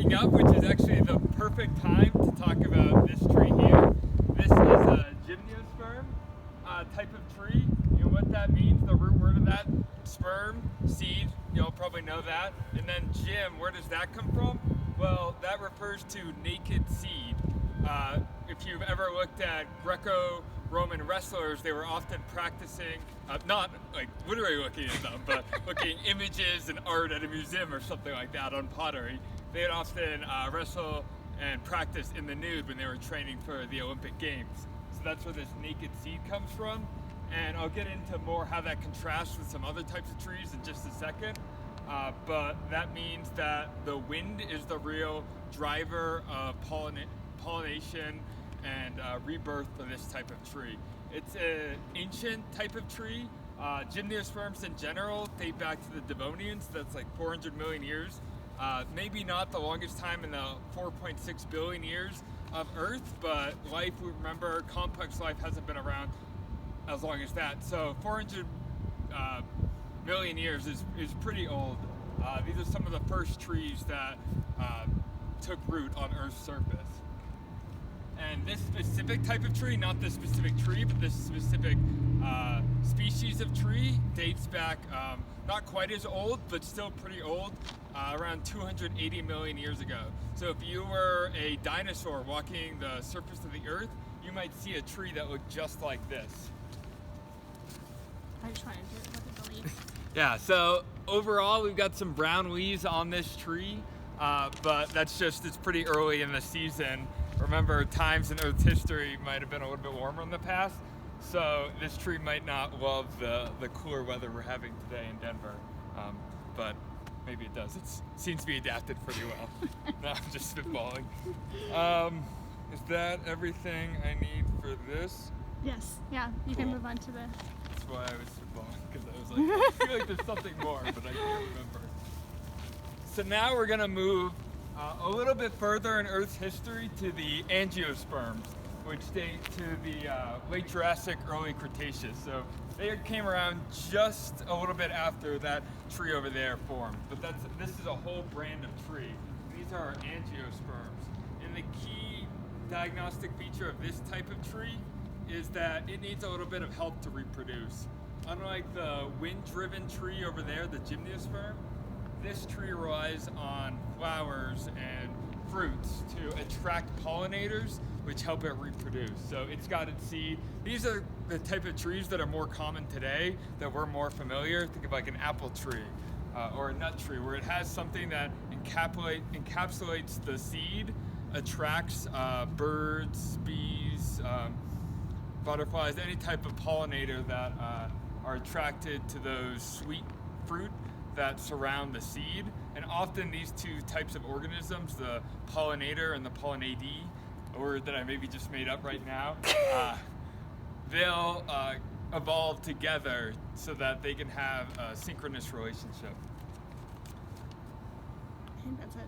waking up, which is actually the perfect time to talk about this tree here. This is a gymnosperm type of tree. And what that means, the root word of that, sperm, seed, you'll probably know that. And then gym, where does that come from? Well, that refers to naked seed. If you've ever looked at Greco-Roman wrestlers, they were often practicing, not like literally looking at them, but looking at images and art at a museum or something like that on pottery. They would often wrestle and practice in the nude when they were training for the Olympic Games. So that's where this naked seed comes from. And I'll get into more how that contrasts with some other types of trees in just a second. But that means that the wind is the real driver of pollination and rebirth for this type of tree. It's an ancient type of tree. Gymnosperms in general date back to the Devonians. That's like 400 million years. Maybe not the longest time in the 4.6 billion years of Earth, but life, we remember, complex life hasn't been around as long as that. So 400 million years is pretty old. These are some of the first trees that took root on Earth's surface. And this specific type of tree, not this specific tree, but this specific species of tree dates back not quite as old, but still pretty old, around 280 million years ago. So if you were a dinosaur walking the surface of the Earth, you might see a tree that looked just like this. I just wanted to look at the leaves. Yeah, so overall we've got some brown leaves on this tree, but that's just, it's pretty early in the season. Remember, times in Earth's history might have been a little bit warmer in the past, so this tree might not love the cooler weather we're having today in Denver, but maybe it does. It seems to be adapted pretty well. No, I'm just spitballing. Is that everything I need for this? Yes, yeah, you can move on to the... That's why I was spitballing, because I was like, I feel like there's something more, but I can't remember. So now we're gonna move a little bit further in Earth's history to the angiosperms, which date to the late Jurassic, early Cretaceous. So they came around just a little bit after that tree over there formed. But this is a whole brand of tree. These are our angiosperms. And the key diagnostic feature of this type of tree is that it needs a little bit of help to reproduce. Unlike the wind-driven tree over there, the gymnosperm, this tree relies on flowers and fruits to attract pollinators, which help it reproduce. So it's got its seed. These are the type of trees that are more common today, that we're more familiar. Think of like an apple tree or a nut tree, where it has something that encapsulates the seed, attracts birds, bees, butterflies, any type of pollinator that are attracted to those sweet fruit that surround the seed. And often these two types of organisms, the pollinator and the pollinatee, a word that I maybe just made up right now, they'll evolve together so that they can have a synchronous relationship. I think that's it.